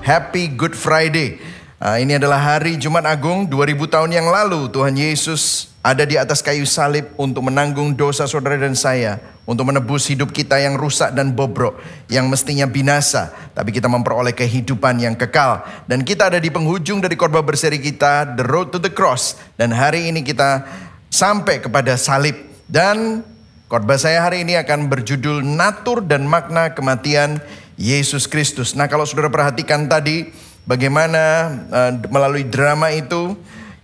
Happy Good Friday. Ini adalah hari Jumat Agung 2000 tahun yang lalu Tuhan Yesus ada di atas kayu salib untuk menanggung dosa saudara dan saya, untuk menebus hidup kita yang rusak dan bobrok, yang mestinya binasa, tapi kita memperoleh kehidupan yang kekal. Dan kita ada di penghujung dari khotbah berseri kita, The Road to the Cross. Dan hari ini kita sampai kepada salib. Dan khotbah saya hari ini akan berjudul Natur dan Makna Kematian Yesus Kristus. Nah, kalau saudara perhatikan tadi bagaimana melalui drama itu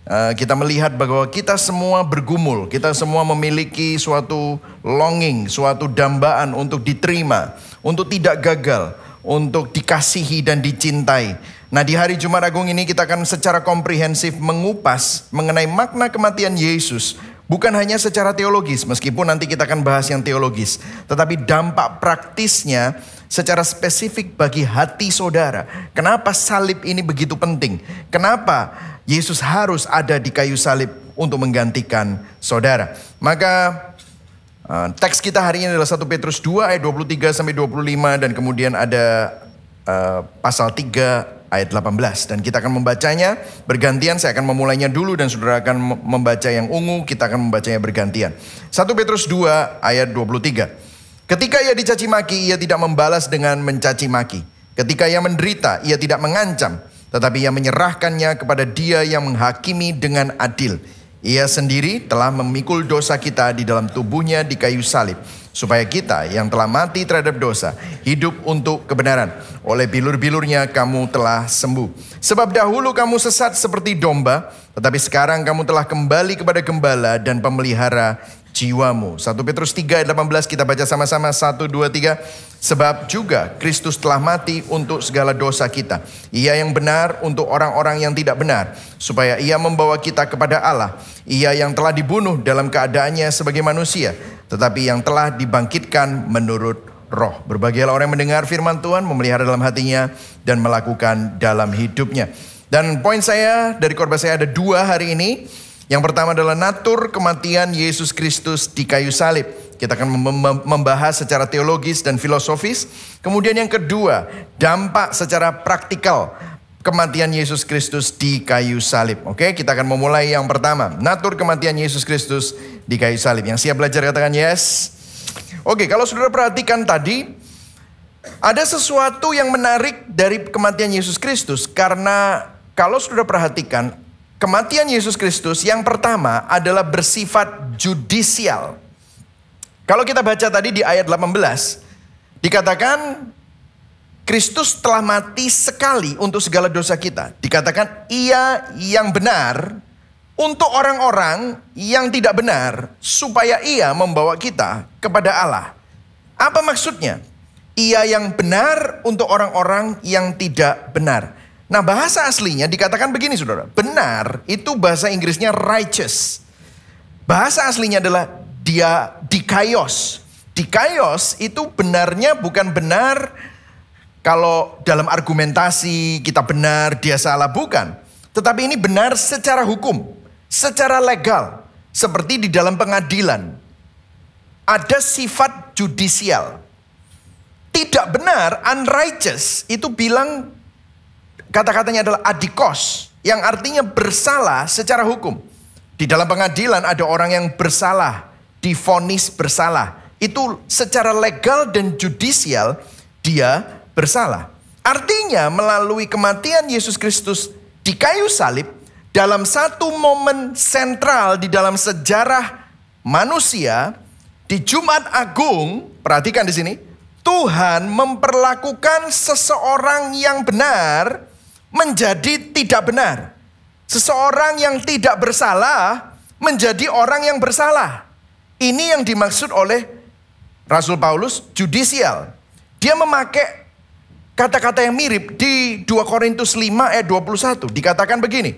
kita melihat bahwa kita semua bergumul, kita semua memiliki suatu longing, suatu dambaan untuk diterima, untuk tidak gagal, untuk dikasihi dan dicintai. Nah, di hari Jumat Agung ini kita akan secara komprehensif mengupas mengenai makna kematian Yesus. Bukan hanya secara teologis, meskipun nanti kita akan bahas yang teologis, tetapi dampak praktisnya secara spesifik bagi hati saudara. Kenapa salib ini begitu penting? Kenapa Yesus harus ada di kayu salib untuk menggantikan saudara? Maka teks kita hari ini adalah 1 Petrus 2 ayat 23 sampai 25 dan kemudian ada pasal 3 ayat 18. Dan kita akan membacanya bergantian. Saya akan memulainya dulu dan saudara akan membaca yang ungu. Kita akan membacanya bergantian. 1 Petrus 2 ayat 23. Ketika ia dicaci maki, ia tidak membalas dengan mencaci maki. Ketika ia menderita, ia tidak mengancam, tetapi ia menyerahkannya kepada Dia yang menghakimi dengan adil. Ia sendiri telah memikul dosa kita di dalam tubuhnya di kayu salib, supaya kita yang telah mati terhadap dosa hidup untuk kebenaran. Oleh bilur-bilurnya kamu telah sembuh. Sebab dahulu kamu sesat seperti domba, tetapi sekarang kamu telah kembali kepada gembala dan pemelihara jiwamu. 1 Petrus 3 ayat 18 kita baca sama-sama. 1, 2, 3. Sebab juga Kristus telah mati untuk segala dosa kita. Ia yang benar untuk orang-orang yang tidak benar, supaya ia membawa kita kepada Allah. Ia yang telah dibunuh dalam keadaannya sebagai manusia, tetapi yang telah dibangkitkan menurut roh. Berbahagialah orang yang mendengar firman Tuhan, memelihara dalam hatinya, dan melakukan dalam hidupnya. Dan poin saya dari khotbah saya ada 2 hari ini. Yang pertama adalah natur kematian Yesus Kristus di kayu salib. Kita akan membahas secara teologis dan filosofis. Kemudian yang kedua, dampak secara praktikal kematian Yesus Kristus di kayu salib. Oke, kita akan memulai yang pertama. Natur kematian Yesus Kristus di kayu salib. Yang siap belajar katakan yes. Oke, kalau saudara perhatikan tadi, ada sesuatu yang menarik dari kematian Yesus Kristus. Karena kalau saudara perhatikan, kematian Yesus Kristus yang pertama adalah bersifat judicial. Kalau kita baca tadi di ayat 18, dikatakan Kristus telah mati sekali untuk segala dosa kita. Dikatakan ia yang benar untuk orang-orang yang tidak benar, supaya ia membawa kita kepada Allah. Apa maksudnya? Ia yang benar untuk orang-orang yang tidak benar. Nah, bahasa aslinya dikatakan begini saudara. Benar itu bahasa Inggrisnya righteous. Bahasa aslinya adalah dia dikaios. Dikaios itu benarnya bukan benar kalau dalam argumentasi kita benar, dia salah, bukan. Tetapi ini benar secara hukum, secara legal. Seperti di dalam pengadilan. Ada sifat judicial. Tidak benar, unrighteous, itu bilang kata-katanya adalah adikos, yang artinya bersalah secara hukum. Di dalam pengadilan ada orang yang bersalah, divonis bersalah. Itu secara legal dan judicial dia bersalah. Artinya melalui kematian Yesus Kristus di kayu salib, dalam satu momen sentral di dalam sejarah manusia, di Jumat Agung, perhatikan di sini, Tuhan memperlakukan seseorang yang benar menjadi tidak benar. Seseorang yang tidak bersalah menjadi orang yang bersalah. Ini yang dimaksud oleh Rasul Paulus judicial. Dia memakai kata-kata yang mirip di 2 Korintus 5 ayat 21. Dikatakan begini.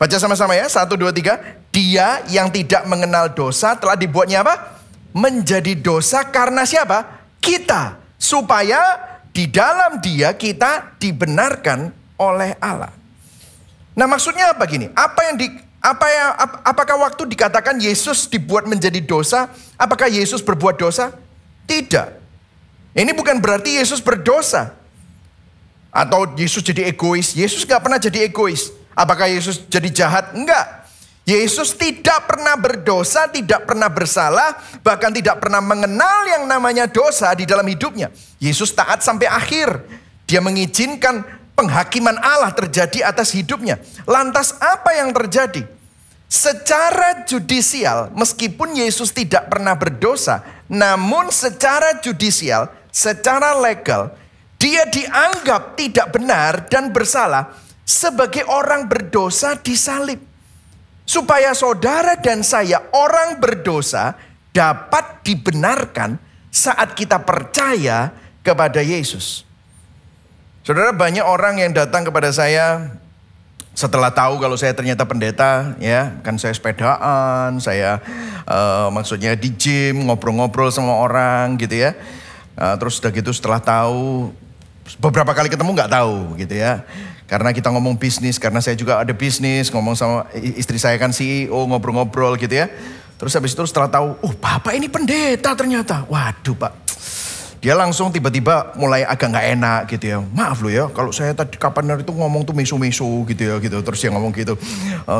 Baca sama-sama ya. 1, 2, 3. Dia yang tidak mengenal dosa telah dibuatnya apa? Menjadi dosa karena siapa? Kita. Supaya di dalam dia kita dibenarkan oleh Allah. Nah, maksudnya apa gini? Apakah waktu dikatakan Yesus dibuat menjadi dosa, apakah Yesus berbuat dosa? Tidak. Ini bukan berarti Yesus berdosa. Atau Yesus jadi egois? Yesus gak pernah jadi egois. Apakah Yesus jadi jahat? Enggak. Yesus tidak pernah berdosa, tidak pernah bersalah, bahkan tidak pernah mengenal yang namanya dosa di dalam hidupnya. Yesus taat sampai akhir. Dia mengizinkan penghakiman Allah terjadi atas hidupnya. Lantas apa yang terjadi? Secara judisial, meskipun Yesus tidak pernah berdosa, namun secara judisial, secara legal, dia dianggap tidak benar dan bersalah sebagai orang berdosa disalib. Supaya saudara dan saya orang berdosa dapat dibenarkan saat kita percaya kepada Yesus. Saudara, banyak orang yang datang kepada saya setelah tahu kalau saya ternyata pendeta, ya kan saya sepedaan, saya maksudnya di gym, ngobrol-ngobrol sama orang gitu ya. Terus udah gitu setelah tahu, beberapa kali ketemu nggak tahu gitu ya. Karena kita ngomong bisnis, karena saya juga ada bisnis, ngomong sama istri saya kan CEO, ngobrol-ngobrol gitu ya. Terus habis itu setelah tahu, bapak ini pendeta ternyata. Waduh pak, dia langsung tiba-tiba mulai agak nggak enak gitu ya. Maaf loh ya, kalau saya tadi kapan itu ngomong tuh mesu-mesu gitu ya gitu. Terus dia ngomong gitu,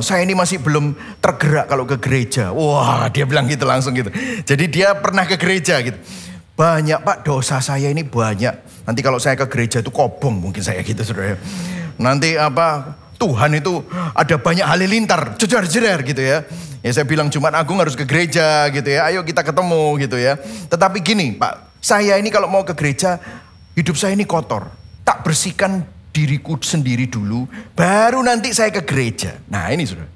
saya ini masih belum tergerak kalau ke gereja. Wah, dia bilang gitu langsung gitu. Jadi dia pernah ke gereja gitu. Banyak pak, dosa saya ini banyak. Nanti kalau saya ke gereja itu kobong mungkin saya gitu saudara. Nanti Tuhan itu ada banyak halilintar, jejar-jejar gitu ya. Ya saya bilang Jumat Agung harus ke gereja gitu ya. Ayo kita ketemu gitu ya. Tetapi gini Pak, saya ini kalau mau ke gereja, hidup saya ini kotor. Tak bersihkan diriku sendiri dulu, baru nanti saya ke gereja. Nah ini saudara.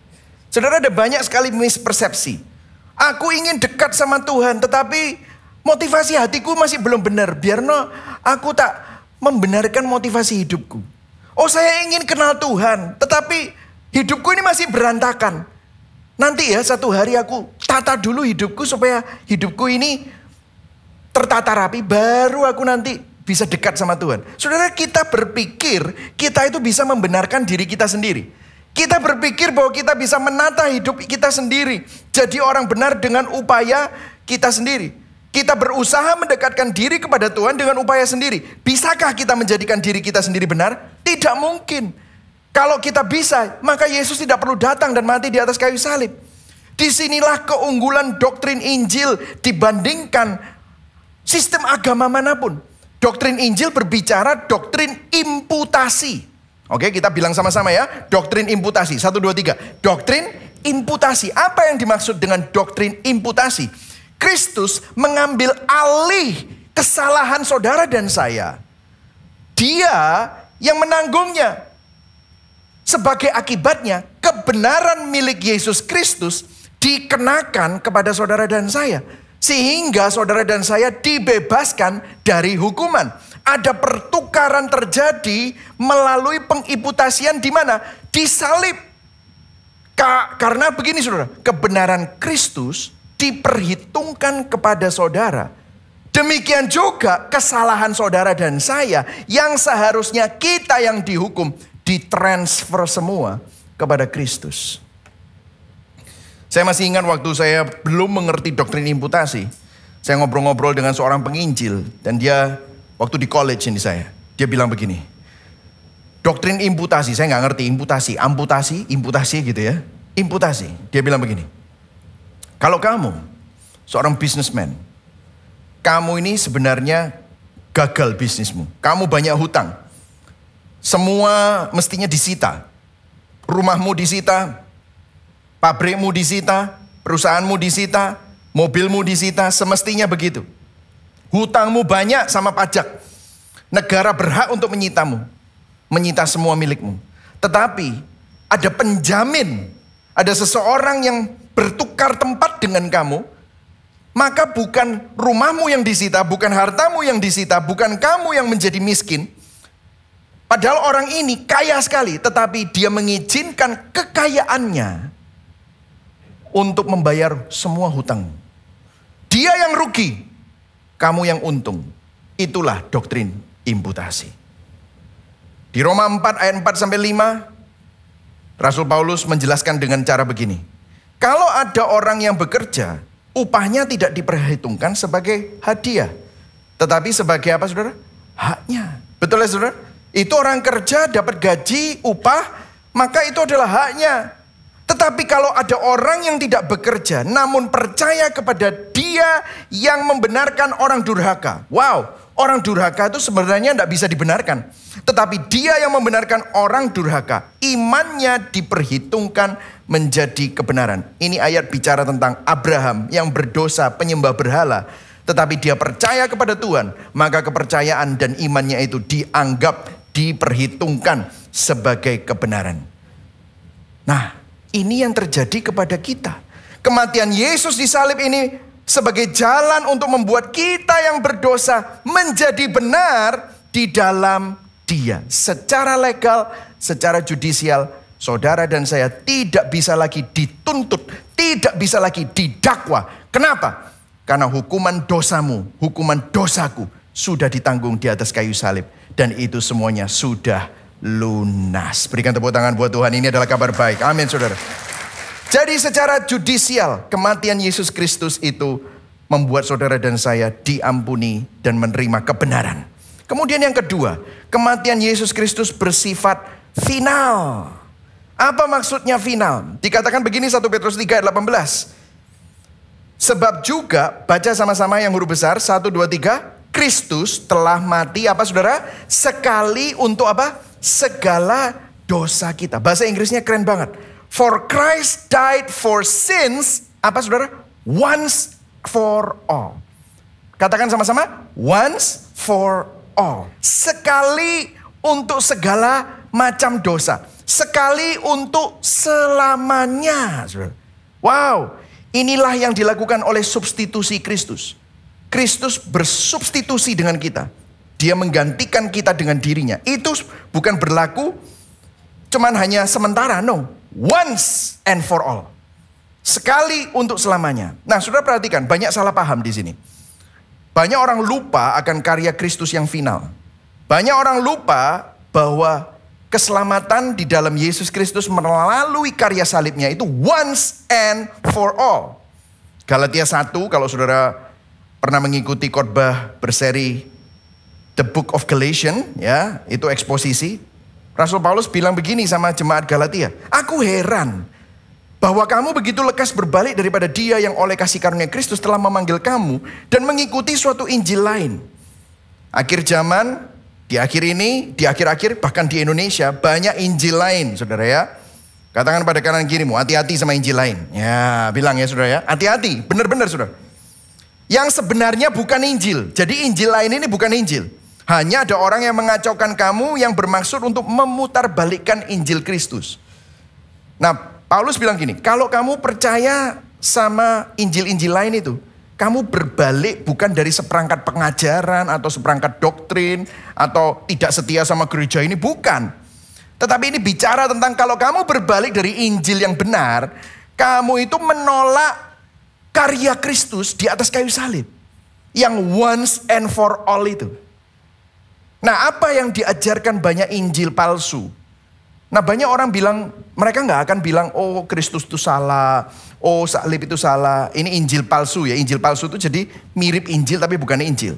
Saudara, ada banyak sekali mispersepsi. Aku ingin dekat sama Tuhan, tetapi motivasi hatiku masih belum benar. Biarno aku tak membenarkan motivasi hidupku. Saya ingin kenal Tuhan, tetapi hidupku ini masih berantakan. Nanti ya satu hari aku tata dulu hidupku supaya hidupku ini tertata rapi, baru aku nanti bisa dekat sama Tuhan. Saudara, kita berpikir kita itu bisa membenarkan diri kita sendiri. Kita berpikir bahwa kita bisa menata hidup kita sendiri. Jadi orang benar dengan upaya kita sendiri. Kita berusaha mendekatkan diri kepada Tuhan dengan upaya sendiri. Bisakah kita menjadikan diri kita sendiri benar? Tidak mungkin. Kalau kita bisa, maka Yesus tidak perlu datang dan mati di atas kayu salib. Disinilah keunggulan doktrin Injil dibandingkan sistem agama manapun. Doktrin Injil berbicara doktrin imputasi. Oke, kita bilang sama-sama ya. Doktrin imputasi. 1, 2, 3. Doktrin imputasi. Apa yang dimaksud dengan doktrin imputasi? Kristus mengambil alih kesalahan saudara dan saya. Dia yang menanggungnya. Sebagai akibatnya, kebenaran milik Yesus Kristus dikenakan kepada saudara dan saya. Sehingga saudara dan saya dibebaskan dari hukuman. Ada pertukaran terjadi melalui pengimputasian di mana? Di salib. Karena begini saudara, kebenaran Kristus diperhitungkan kepada saudara. Demikian juga kesalahan saudara dan saya yang seharusnya kita yang dihukum ditransfer semua kepada Kristus. Saya masih ingat waktu saya belum mengerti doktrin imputasi. Saya ngobrol-ngobrol dengan seorang penginjil dan dia waktu di college ini dia bilang begini. Doktrin imputasi, saya nggak ngerti imputasi gitu ya. Imputasi, dia bilang begini. Kalau kamu, seorang businessman, kamu ini sebenarnya gagal bisnismu. Kamu banyak hutang. Semua mestinya disita. Rumahmu disita, pabrikmu disita, perusahaanmu disita, mobilmu disita, semestinya begitu. Hutangmu banyak sama pajak. Negara berhak untuk menyitamu. Menyita semua milikmu. Tetapi ada penjamin, ada seseorang yang bertukar tempat dengan kamu, maka bukan rumahmu yang disita, bukan hartamu yang disita, bukan kamu yang menjadi miskin. Padahal orang ini kaya sekali, tetapi dia mengizinkan kekayaannya untuk membayar semua hutang. Dia yang rugi, kamu yang untung. Itulah doktrin imputasi. Di Roma 4 ayat 4-5, Rasul Paulus menjelaskan dengan cara begini. Kalau ada orang yang bekerja, upahnya tidak diperhitungkan sebagai hadiah. Tetapi sebagai apa saudara? Haknya. Betul ya saudara? Itu orang kerja dapat gaji, upah, maka itu adalah haknya. Tetapi kalau ada orang yang tidak bekerja, namun percaya kepada Dia yang membenarkan orang durhaka. Wow, orang durhaka itu sebenarnya tidak bisa dibenarkan. Tetapi Dia yang membenarkan orang durhaka, imannya diperhitungkan menjadi kebenaran. Ini ayat bicara tentang Abraham yang berdosa penyembah berhala. Tetapi dia percaya kepada Tuhan, maka kepercayaan dan imannya itu dianggap, diperhitungkan sebagai kebenaran. Nah, ini yang terjadi kepada kita. Kematian Yesus di salib ini sebagai jalan untuk membuat kita yang berdosa menjadi benar di dalam Dia. Secara legal, secara judisial, saudara dan saya tidak bisa lagi dituntut, tidak bisa lagi didakwa. Kenapa? Karena hukuman dosamu, hukuman dosaku sudah ditanggung di atas kayu salib. Dan itu semuanya sudah lunas. Berikan tepuk tangan buat Tuhan, ini adalah kabar baik. Amin saudara. Jadi secara judisial, kematian Yesus Kristus itu membuat saudara dan saya diampuni dan menerima kebenaran. Kemudian yang kedua, kematian Yesus Kristus bersifat final. Apa maksudnya final? Dikatakan begini 1 Petrus 3 ayat 18. Sebab juga, baca sama-sama yang huruf besar, 1, 2, 3. Kristus telah mati, apa saudara? Sekali untuk apa? Segala dosa kita. Bahasa Inggrisnya keren banget. For Christ died for sins, apa saudara? Once for all. Katakan sama-sama, once for all. Sekali untuk segala macam dosa. Sekali untuk selamanya. Wow. Inilah yang dilakukan oleh substitusi Kristus. Kristus bersubstitusi dengan kita. Dia menggantikan kita dengan dirinya. Itu bukan berlaku cuman hanya sementara, no. Once and for all. Sekali untuk selamanya. Nah, saudara perhatikan, banyak salah paham di sini. Banyak orang lupa akan karya Kristus yang final. Banyak orang lupa bahwa keselamatan di dalam Yesus Kristus melalui karya salibnya itu once and for all. Galatia 1, kalau saudara pernah mengikuti khotbah berseri The Book of Galatians, ya, itu eksposisi. Rasul Paulus bilang begini sama jemaat Galatia, aku heran bahwa kamu begitu lekas berbalik daripada Dia yang oleh kasih karunia Kristus telah memanggil kamu dan mengikuti suatu Injil lain. Akhir zaman, di akhir ini, di akhir-akhir, bahkan di Indonesia, banyak Injil lain, saudara ya. Katakan pada kanan kirimu, hati-hati sama Injil lain. Ya, bilang ya saudara ya, hati-hati, benar-benar saudara. Yang sebenarnya bukan Injil. Jadi Injil lain ini bukan Injil. Hanya ada orang yang mengacaukan kamu yang bermaksud untuk memutarbalikkan Injil Kristus. Nah, Paulus bilang gini, kalau kamu percaya sama Injil-Injil lain itu, kamu berbalik bukan dari seperangkat pengajaran atau seperangkat doktrin atau tidak setia sama gereja ini, bukan. Tetapi ini bicara tentang kalau kamu berbalik dari Injil yang benar, kamu itu menolak karya Kristus di atas kayu salib. Yang once and for all itu. Nah, apa yang diajarkan banyak Injil palsu? Nah, banyak orang bilang, mereka nggak akan bilang, oh Kristus itu salah, oh salib itu salah. Ini Injil palsu ya. Injil palsu itu jadi mirip Injil tapi bukan Injil.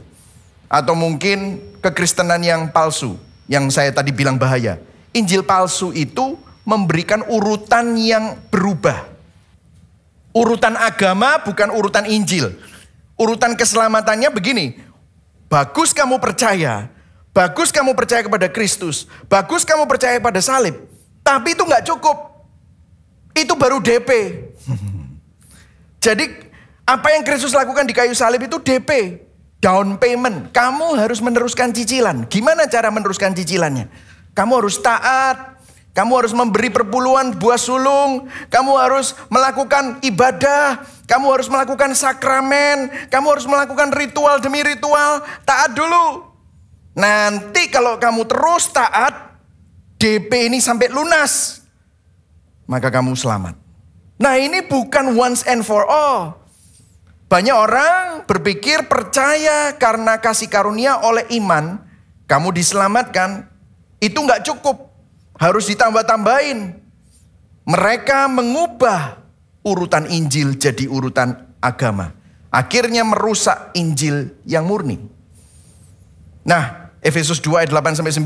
Atau mungkin kekristenan yang palsu, yang saya tadi bilang bahaya. Injil palsu itu memberikan urutan yang berubah. Urutan agama bukan urutan Injil. Urutan keselamatannya begini, bagus kamu percaya, bagus kamu percaya kepada Kristus, bagus kamu percaya pada salib. Tapi itu nggak cukup. Itu baru DP. Jadi apa yang Kristus lakukan di kayu salib itu DP. Down payment. Kamu harus meneruskan cicilan. Gimana cara meneruskan cicilannya? Kamu harus taat. Kamu harus memberi perpuluhan buah sulung. Kamu harus melakukan ibadah. Kamu harus melakukan sakramen. Kamu harus melakukan ritual demi ritual. Taat dulu. Nanti kalau kamu terus taat, DP ini sampai lunas, maka kamu selamat. Nah, ini bukan once and for all. Banyak orang berpikir percaya karena kasih karunia oleh iman, kamu diselamatkan, itu nggak cukup. Harus ditambah-tambahin. Mereka mengubah urutan Injil jadi urutan agama. Akhirnya merusak Injil yang murni. Nah, Efesus 2 ayat 8-9.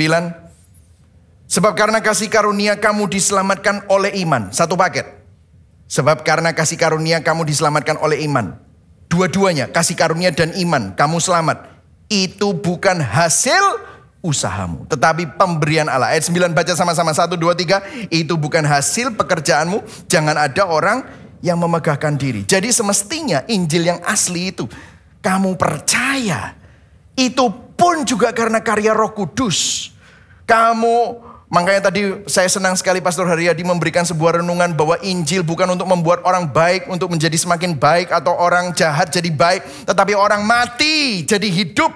Sebab karena kasih karunia kamu diselamatkan oleh iman. Satu paket. Sebab karena kasih karunia kamu diselamatkan oleh iman. Dua-duanya, kasih karunia dan iman, kamu selamat. Itu bukan hasil usahamu, tetapi pemberian Allah. Ayat 9 baca sama-sama. 1, 2, 3. Itu bukan hasil pekerjaanmu. Jangan ada orang yang memegahkan diri. Jadi semestinya Injil yang asli itu kamu percaya. Itu pun juga karena karya Roh Kudus. Makanya tadi saya senang sekali Pastor Haryadi memberikan sebuah renungan bahwa Injil bukan untuk membuat orang baik untuk menjadi semakin baik, atau orang jahat jadi baik, tetapi orang mati jadi hidup.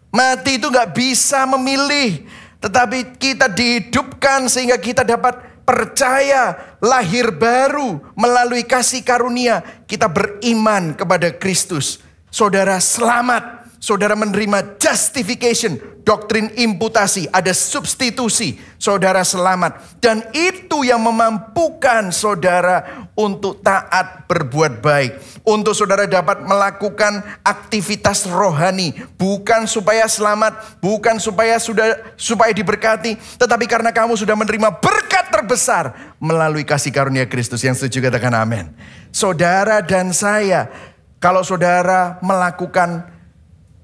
Mati itu gak bisa memilih, tetapi kita dihidupkan sehingga kita dapat percaya, lahir baru melalui kasih karunia. Kita beriman kepada Kristus. Saudara selamat. Saudara menerima justification, doktrin imputasi, ada substitusi. Saudara selamat. Dan itu yang memampukan saudara untuk taat berbuat baik. Untuk saudara dapat melakukan aktivitas rohani. Bukan supaya selamat, bukan supaya diberkati. Tetapi karena kamu sudah menerima berkat terbesar melalui kasih karunia Kristus. Yang setuju katakan amin. Saudara dan saya, kalau saudara melakukan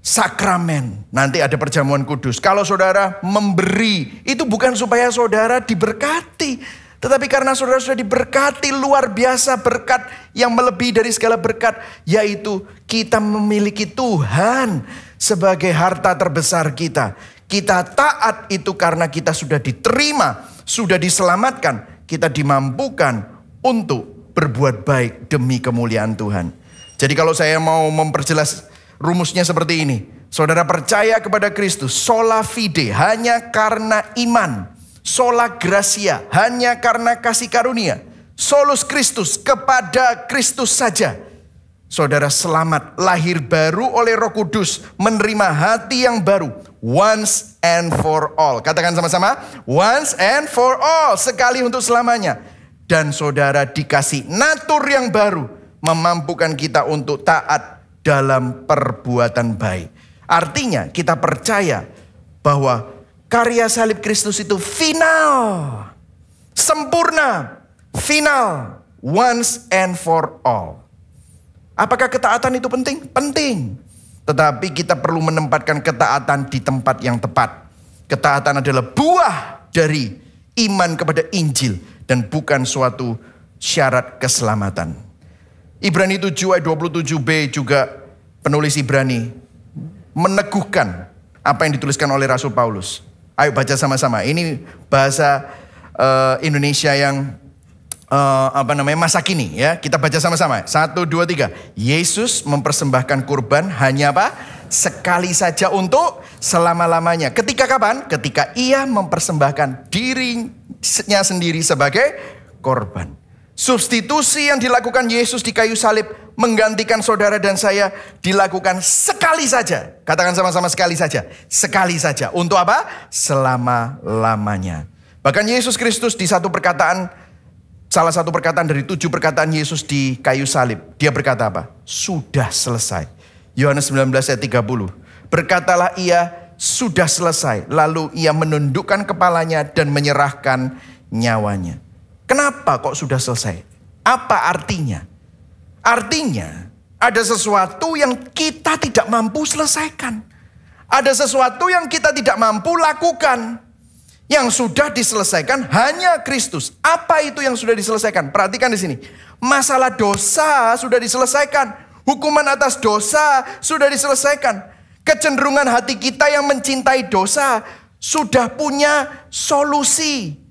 sakramen, nanti ada perjamuan kudus. Kalau saudara memberi, itu bukan supaya saudara diberkati, tetapi karena saudara sudah diberkati luar biasa, berkat yang melebihi dari segala berkat, yaitu kita memiliki Tuhan sebagai harta terbesar kita. Kita taat itu karena kita sudah diterima, sudah diselamatkan, kita dimampukan untuk berbuat baik demi kemuliaan Tuhan. Jadi kalau saya mau memperjelas rumusnya seperti ini. Saudara percaya kepada Kristus, sola fide, hanya karena iman. Sola gratia, hanya karena kasih karunia. Solus Kristus, kepada Kristus saja. Saudara selamat, lahir baru oleh Roh Kudus, menerima hati yang baru. Once and for all. Katakan sama-sama, once and for all. Sekali untuk selamanya. Dan saudara dikasih natur yang baru, memampukan kita untuk taat dalam perbuatan baik. Artinya kita percaya bahwa karya salib Kristus itu final, sempurna, final, once and for all. Apakah ketaatan itu penting? Penting. Tetapi kita perlu menempatkan ketaatan di tempat yang tepat. Ketaatan adalah buah dari iman kepada Injil dan bukan suatu syarat keselamatan. Ibrani 7 ayat 27b juga penulis Ibrani meneguhkan apa yang dituliskan oleh Rasul Paulus. Ayo baca sama-sama. Ini bahasa Indonesia yang masa kini ya. Kita baca sama-sama. 1, 2, 3. Yesus mempersembahkan kurban hanya apa? Sekali saja untuk selama-lamanya. Ketika kapan? Ketika ia mempersembahkan dirinya sendiri sebagai korban. Substitusi yang dilakukan Yesus di kayu salib menggantikan saudara dan saya dilakukan sekali saja. Katakan sama-sama, sekali saja. Sekali saja. Untuk apa? Selama-lamanya. Bahkan Yesus Kristus di satu perkataan, salah satu perkataan dari 7 perkataan Yesus di kayu salib, dia berkata apa? Sudah selesai. Yohanes 19 ayat 30. Berkatalah ia, sudah selesai. Lalu ia menundukkan kepalanya dan menyerahkan nyawanya. Kenapa kok sudah selesai? Apa artinya? Artinya ada sesuatu yang kita tidak mampu selesaikan. Ada sesuatu yang kita tidak mampu lakukan. Yang sudah diselesaikan hanya Kristus. Apa itu yang sudah diselesaikan? Perhatikan di sini. Masalah dosa sudah diselesaikan. Hukuman atas dosa sudah diselesaikan. Kecenderungan hati kita yang mencintai dosa sudah punya solusi.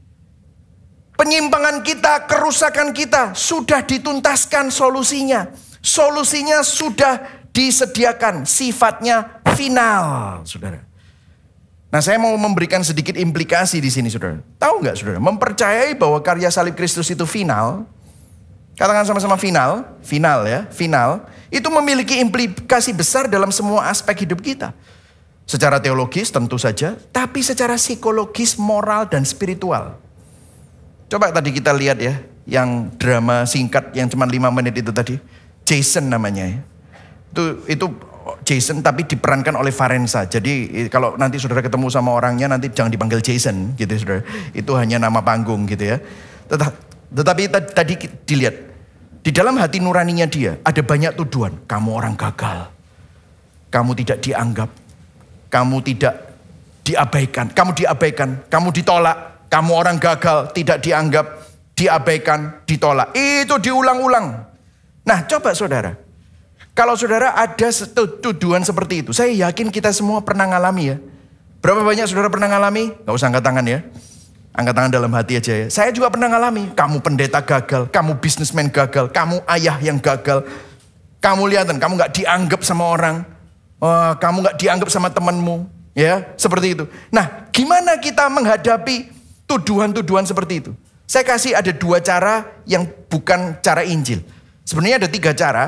Penyimpangan kita, kerusakan kita sudah dituntaskan solusinya. Solusinya sudah disediakan, sifatnya final, saudara. Nah, saya mau memberikan sedikit implikasi di sini, saudara. Tahu nggak, saudara? Mempercayai bahwa karya salib Kristus itu final. Katakan sama-sama final, final ya, final. Itu memiliki implikasi besar dalam semua aspek hidup kita. Secara teologis tentu saja, tapi secara psikologis, moral, dan spiritual. Coba tadi kita lihat ya, yang drama singkat yang cuma 5 menit itu tadi. Jason namanya ya. Itu Jason tapi diperankan oleh Varensa. Jadi kalau nanti saudara ketemu sama orangnya nanti jangan dipanggil Jason gitu saudara. Itu hanya nama panggung gitu ya. Tetapi tadi dilihat di dalam hati nuraninya dia ada banyak tuduhan. Kamu orang gagal. Kamu tidak dianggap. Kamu tidak diabaikan. Kamu diabaikan. Kamu ditolak. Kamu orang gagal, tidak dianggap, diabaikan, ditolak. Itu diulang-ulang. Nah, coba saudara. Kalau saudara ada tuduhan seperti itu, saya yakin kita semua pernah ngalami ya. Berapa banyak saudara pernah ngalami? Gak usah angkat tangan ya. Angkat tangan dalam hati aja ya. Saya juga pernah ngalami. Kamu pendeta gagal, kamu bisnismen gagal, kamu ayah yang gagal. Kamu lihatan, kamu gak dianggap sama orang. Kamu gak dianggap sama temanmu. Ya, seperti itu. Nah, gimana kita menghadapi tuduhan-tuduhan seperti itu? Saya kasih ada 2 cara yang bukan cara Injil. Sebenarnya ada 3 cara.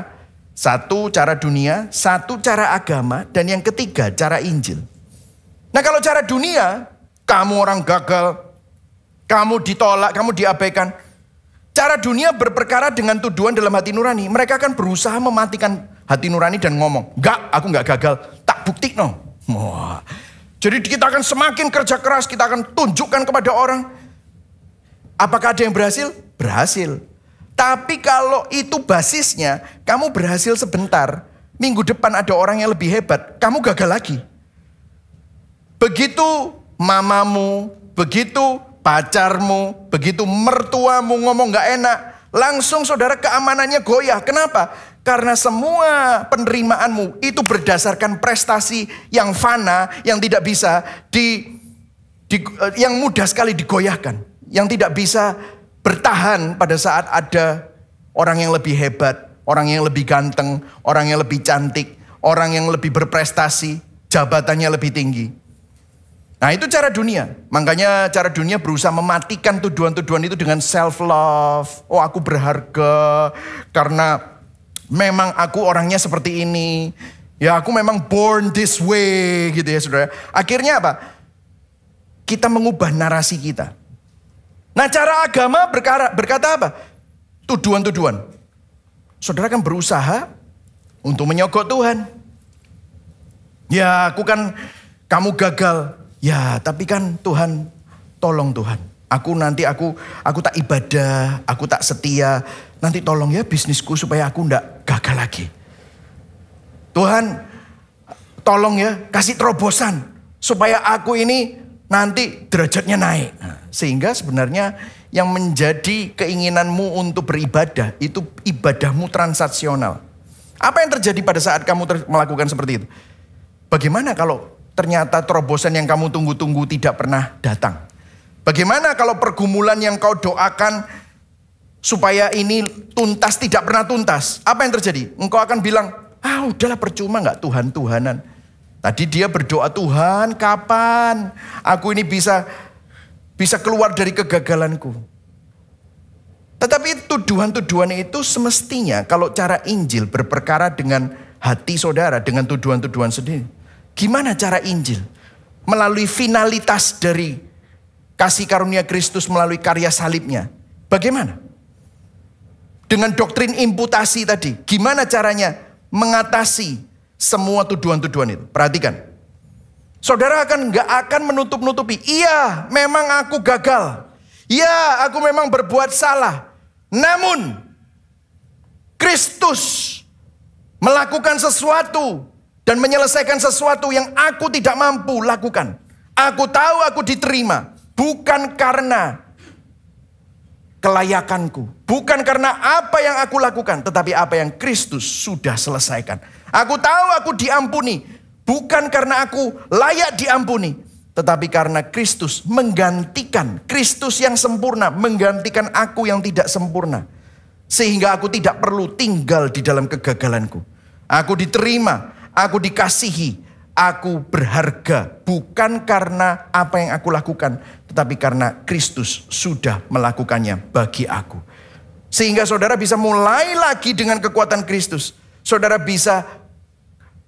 1 cara dunia, 1 cara agama, dan yang ketiga cara Injil. Nah kalau cara dunia, kamu orang gagal, kamu ditolak, kamu diabaikan. Cara dunia berperkara dengan tuduhan dalam hati nurani. Mereka akan berusaha mematikan hati nurani dan ngomong, enggak, aku enggak gagal, tak bukti no. Wah. Jadi kita akan semakin kerja keras, kita akan tunjukkan kepada orang. Apakah ada yang berhasil? Berhasil. Tapi kalau itu basisnya, kamu berhasil sebentar, minggu depan ada orang yang lebih hebat, kamu gagal lagi. Begitu mamamu, begitu pacarmu, begitu mertuamu ngomong gak enak, langsung saudara keamanannya goyah. Kenapa? Karena semua penerimaanmu itu berdasarkan prestasi yang fana, yang tidak bisa yang mudah sekali digoyahkan, yang tidak bisa bertahan pada saat ada orang yang lebih hebat, orang yang lebih ganteng, orang yang lebih cantik, orang yang lebih berprestasi, jabatannya lebih tinggi. Nah itu cara dunia. Makanya cara dunia berusaha mematikan tuduhan-tuduhan itu dengan self-love. Oh aku berharga karena memang aku orangnya seperti ini. Ya aku memang born this way gitu ya saudara. Akhirnya apa? Kita mengubah narasi kita. Nah cara agama berkata apa? Tuduhan-tuduhan. Saudara kan berusaha untuk menyogok Tuhan. Ya aku kan, kamu gagal. Ya tapi kan Tuhan, tolong Tuhan. Aku tak ibadah, aku tak setia. Nanti tolong ya bisnisku supaya aku enggak gagal lagi. Tuhan tolong ya kasih terobosan. Supaya aku ini nanti derajatnya naik. Nah, sehingga sebenarnya yang menjadi keinginanmu untuk beribadah itu ibadahmu transaksional. Apa yang terjadi pada saat kamu melakukan seperti itu? Bagaimana kalau ternyata terobosan yang kamu tunggu-tunggu tidak pernah datang? Bagaimana kalau pergumulan yang kau doakan supaya ini tuntas tidak pernah tuntas? Apa yang terjadi? Engkau akan bilang, udahlah percuma gak Tuhan-Tuhanan. Tadi dia berdoa, Tuhan kapan aku ini bisa keluar dari kegagalanku. Tetapi tuduhan-tuduhan itu semestinya kalau cara Injil berperkara dengan hati saudara, dengan tuduhan-tuduhan sendiri. Gimana cara Injil? Melalui finalitas dari kasih karunia Kristus melalui karya salibnya. Bagaimana? Dengan doktrin imputasi tadi. Gimana caranya mengatasi semua tuduhan-tuduhan itu? Perhatikan. Saudara nggak akan menutup-nutupi. Iya, memang aku gagal. Iya, aku memang berbuat salah. Namun, Kristus melakukan sesuatu dan menyelesaikan sesuatu yang aku tidak mampu lakukan. Aku tahu aku diterima. Bukan karena kelayakanku. Bukan karena apa yang aku lakukan. Tetapi apa yang Kristus sudah selesaikan. Aku tahu aku diampuni. Bukan karena aku layak diampuni. Tetapi karena Kristus menggantikan. Kristus yang sempurna menggantikan aku yang tidak sempurna. Sehingga aku tidak perlu tinggal di dalam kegagalanku. Aku diterima. Aku dikasihi. Aku berharga. Bukan karena apa yang aku lakukan. Tetapi karena Kristus sudah melakukannya bagi aku. Sehingga saudara bisa mulai lagi dengan kekuatan Kristus. Saudara bisa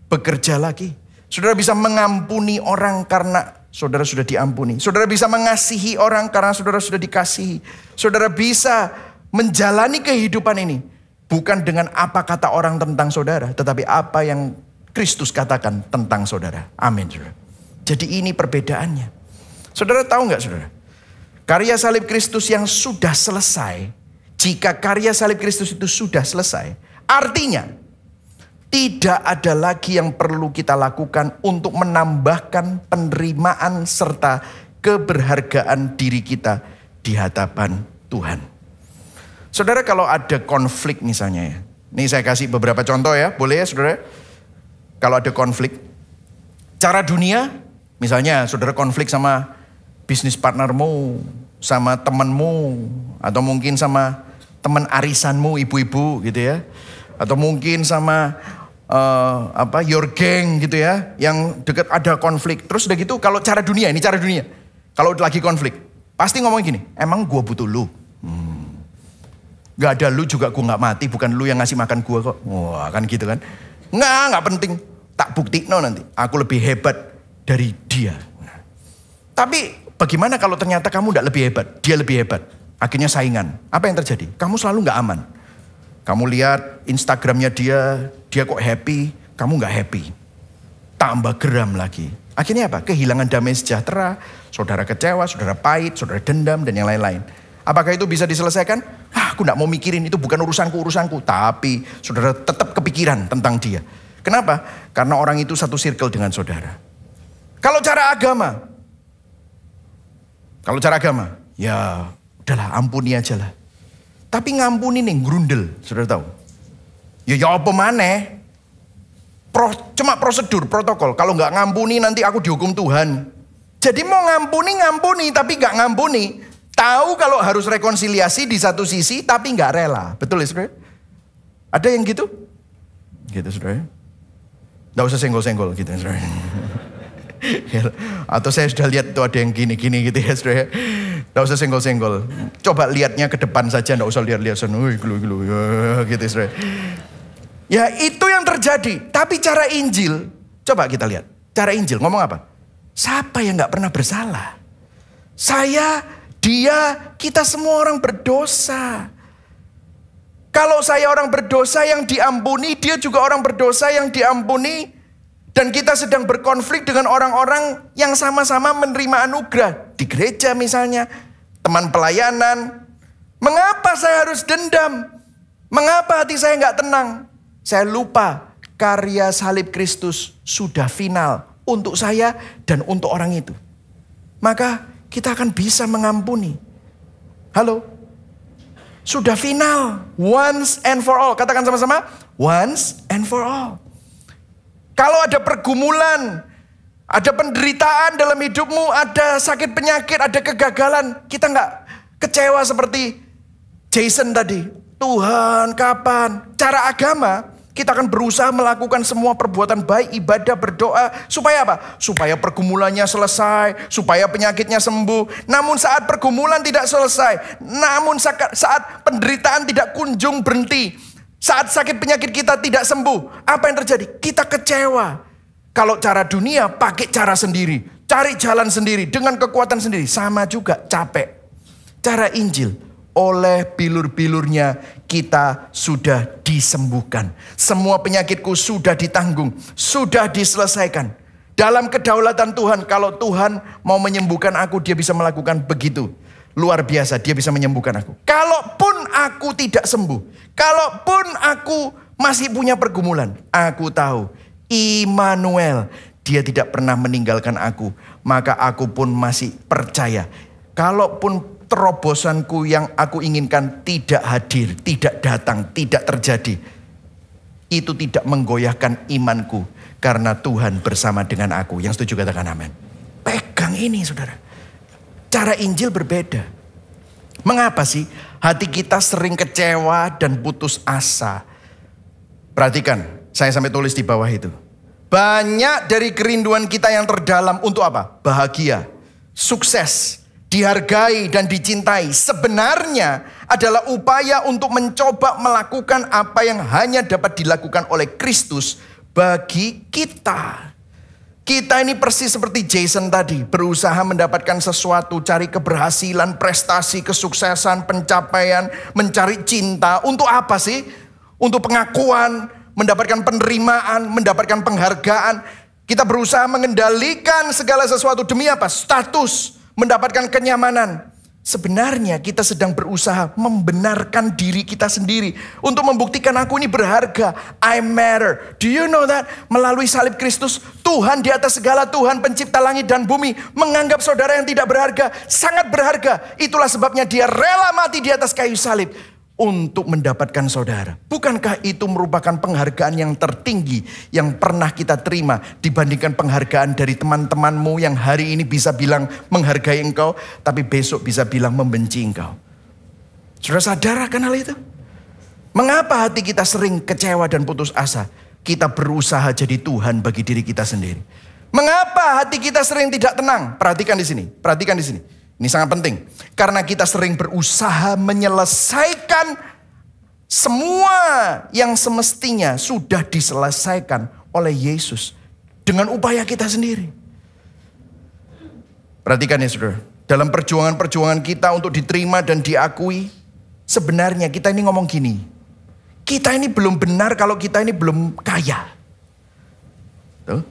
bekerja lagi. Saudara bisa mengampuni orang karena saudara sudah diampuni. Saudara bisa mengasihi orang karena saudara sudah dikasihi. Saudara bisa menjalani kehidupan ini. Bukan dengan apa kata orang tentang saudara. Tetapi apa yang Kristus katakan tentang saudara. Amin, saudara. Jadi ini perbedaannya. Saudara tahu nggak, saudara? Karya salib Kristus yang sudah selesai. Jika karya salib Kristus itu sudah selesai, artinya tidak ada lagi yang perlu kita lakukan untuk menambahkan penerimaan serta keberhargaan diri kita di hadapan Tuhan. Saudara, kalau ada konflik misalnya ya. Ini saya kasih beberapa contoh ya, boleh ya saudara? Kalau ada konflik, cara dunia, misalnya saudara konflik sama bisnis partnermu, sama temanmu, atau mungkin sama teman arisanmu, ibu-ibu gitu ya. Atau mungkin sama your gang gitu ya, yang dekat ada konflik. Terus udah gitu, kalau cara dunia, ini cara dunia. Kalau lagi konflik, pasti ngomong gini, emang gua butuh lu? Gak ada lu juga gue gak mati, bukan lu yang ngasih makan gue kok. Wah kan gitu kan. Gak penting. Tak buktiin nanti, aku lebih hebat dari dia. Tapi bagaimana kalau ternyata kamu gak lebih hebat, dia lebih hebat. Akhirnya saingan. Apa yang terjadi? Kamu selalu gak aman. Kamu lihat Instagramnya dia kok happy, kamu gak happy. Tambah geram lagi. Akhirnya apa? Kehilangan damai sejahtera, saudara kecewa, saudara pahit, saudara dendam, dan yang lain-lain. Apakah itu bisa diselesaikan? Aku gak mau mikirin, itu bukan urusanku. Tapi saudara tetap kepikiran tentang dia. Kenapa? Karena orang itu satu circle dengan saudara. Kalau cara agama, ya udahlah ampuni aja lah. Tapi ngampuni nih, grundel, saudara tahu. Ya apa maneh? Cuma prosedur, protokol. Kalau gak ngampuni nanti aku dihukum Tuhan. Jadi mau ngampuni, tapi gak ngampuni. Tahu kalau harus rekonsiliasi di satu sisi, tapi nggak rela. Betul ya saudara? Ada yang gitu? Gitu saudara? Nggak usah senggol-senggol gitu ya saudara. Atau saya sudah lihat tuh ada yang gini-gini gitu ya saudara. Nggak usah senggol-senggol. Coba lihatnya ke depan saja, nggak usah lihat-lihat sana. Gelu-gelu gitu ya saudara. Ya itu yang terjadi. Tapi cara Injil, coba kita lihat. Cara Injil ngomong apa? Siapa yang nggak pernah bersalah? Dia, kita semua orang berdosa. Kalau saya orang berdosa yang diampuni, dia juga orang berdosa yang diampuni. Dan kita sedang berkonflik dengan orang-orang yang sama-sama menerima anugerah. Di gereja misalnya, teman pelayanan. Mengapa saya harus dendam? Mengapa hati saya nggak tenang? Saya lupa karya salib Kristus sudah final untuk saya dan untuk orang itu. Maka kita akan bisa mengampuni. Halo? Sudah final. Once and for all. Katakan sama-sama. Once and for all. Kalau ada pergumulan, ada penderitaan dalam hidupmu, ada sakit penyakit, ada kegagalan. Kita nggak kecewa seperti Jason tadi. Tuhan kapan? Cara agama, kita akan berusaha melakukan semua perbuatan baik, ibadah, berdoa. Supaya apa? Supaya pergumulannya selesai. Supaya penyakitnya sembuh. Namun saat pergumulan tidak selesai. Namun saat penderitaan tidak kunjung berhenti. Saat sakit penyakit kita tidak sembuh. Apa yang terjadi? Kita kecewa. Kalau cara dunia pakai cara sendiri. Cari jalan sendiri. Dengan kekuatan sendiri. Sama juga capek. Cara Injil. Oleh bilur-bilurnya kita sudah disembuhkan. Semua penyakitku sudah ditanggung. Sudah diselesaikan. Dalam kedaulatan Tuhan. Kalau Tuhan mau menyembuhkan aku, dia bisa melakukan begitu. Luar biasa, dia bisa menyembuhkan aku. Kalaupun aku tidak sembuh. Kalaupun aku masih punya pergumulan. Aku tahu. Immanuel. Dia tidak pernah meninggalkan aku. Maka aku pun masih percaya. Kalaupun terobosanku yang aku inginkan tidak hadir, tidak datang, tidak terjadi. Itu tidak menggoyahkan imanku. Karena Tuhan bersama dengan aku. Yang setuju katakan amin. Pegang ini saudara. Cara Injil berbeda. Mengapa sih hati kita sering kecewa dan putus asa? Perhatikan, saya sampai tulis di bawah itu. Banyak dari kerinduan kita yang terdalam untuk apa? Bahagia, sukses, dihargai dan dicintai sebenarnya adalah upaya untuk mencoba melakukan apa yang hanya dapat dilakukan oleh Kristus bagi kita. Kita ini persis seperti Jason tadi, berusaha mendapatkan sesuatu, cari keberhasilan, prestasi, kesuksesan, pencapaian, mencari cinta. Untuk apa sih? Untuk pengakuan, mendapatkan penerimaan, mendapatkan penghargaan. Kita berusaha mengendalikan segala sesuatu demi apa? Status, mendapatkan kenyamanan. Sebenarnya kita sedang berusaha membenarkan diri kita sendiri untuk membuktikan aku ini berharga. I matter. Do you know that? Melalui salib Kristus, Tuhan di atas segala, Tuhan pencipta langit dan bumi, menganggap saudara yang tidak berharga sangat berharga. Itulah sebabnya dia rela mati di atas kayu salib untuk mendapatkan saudara. Bukankah itu merupakan penghargaan yang tertinggi yang pernah kita terima dibandingkan penghargaan dari teman-temanmu yang hari ini bisa bilang menghargai engkau, tapi besok bisa bilang membenci engkau. Saudara sadar akan hal itu? Mengapa hati kita sering kecewa dan putus asa? Kita berusaha jadi Tuhan bagi diri kita sendiri. Mengapa hati kita sering tidak tenang? Perhatikan di sini, perhatikan di sini. Ini sangat penting. Karena kita sering berusaha menyelesaikan semua yang semestinya sudah diselesaikan oleh Yesus. Dengan upaya kita sendiri. Perhatikan ya saudara. Dalam perjuangan-perjuangan kita untuk diterima dan diakui. Sebenarnya kita ini ngomong gini. Kita ini belum benar kalau kita ini belum kaya. Tuh.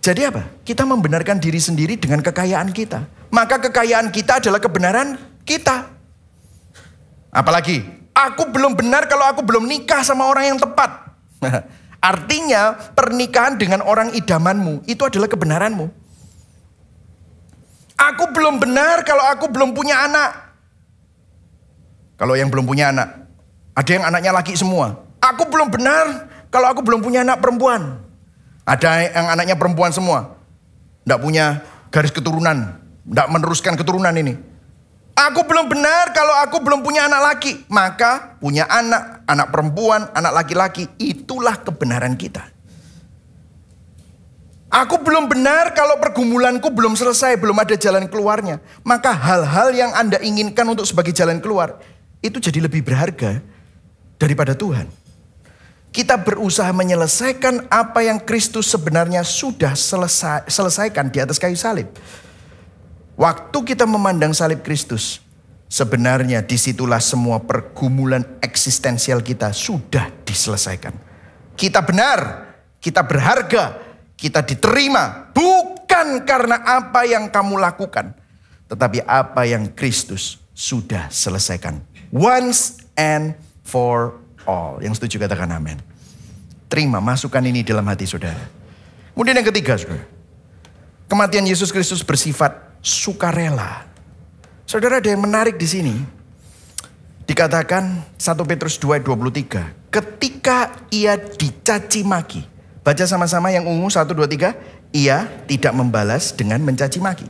Jadi apa? Kita membenarkan diri sendiri dengan kekayaan kita. Maka kekayaan kita adalah kebenaran kita. Apalagi, aku belum benar kalau aku belum nikah sama orang yang tepat. Artinya pernikahan dengan orang idamanmu itu adalah kebenaranmu. Aku belum benar kalau aku belum punya anak. Kalau yang belum punya anak, ada yang anaknya laki semua. Aku belum benar kalau aku belum punya anak perempuan. Ada yang anaknya perempuan semua. Tidak punya garis keturunan. Tidak meneruskan keturunan ini. Aku belum benar kalau aku belum punya anak laki. Maka punya anak, anak perempuan, anak laki-laki. Itulah kebenaran kita. Aku belum benar kalau pergumulanku belum selesai. Belum ada jalan keluarnya. Maka hal-hal yang Anda inginkan untuk sebagai jalan keluar. Itu jadi lebih berharga daripada Tuhan. Kita berusaha menyelesaikan apa yang Kristus sebenarnya sudah selesaikan di atas kayu salib. Waktu kita memandang salib Kristus, sebenarnya disitulah semua pergumulan eksistensial kita sudah diselesaikan. Kita benar, kita berharga, kita diterima. Bukan karena apa yang kamu lakukan, tetapi apa yang Kristus sudah selesaikan. Once and for all. Yang setuju katakan amin. Terima masukan ini dalam hati saudara. Kemudian yang ketiga saudara. Kematian Yesus Kristus bersifat sukarela. Saudara, ada yang menarik di sini. Dikatakan 1 Petrus 2 ayat 23. Ketika ia dicaci maki. Baca sama-sama yang ungu 1, 2, 3. Ia tidak membalas dengan mencaci maki.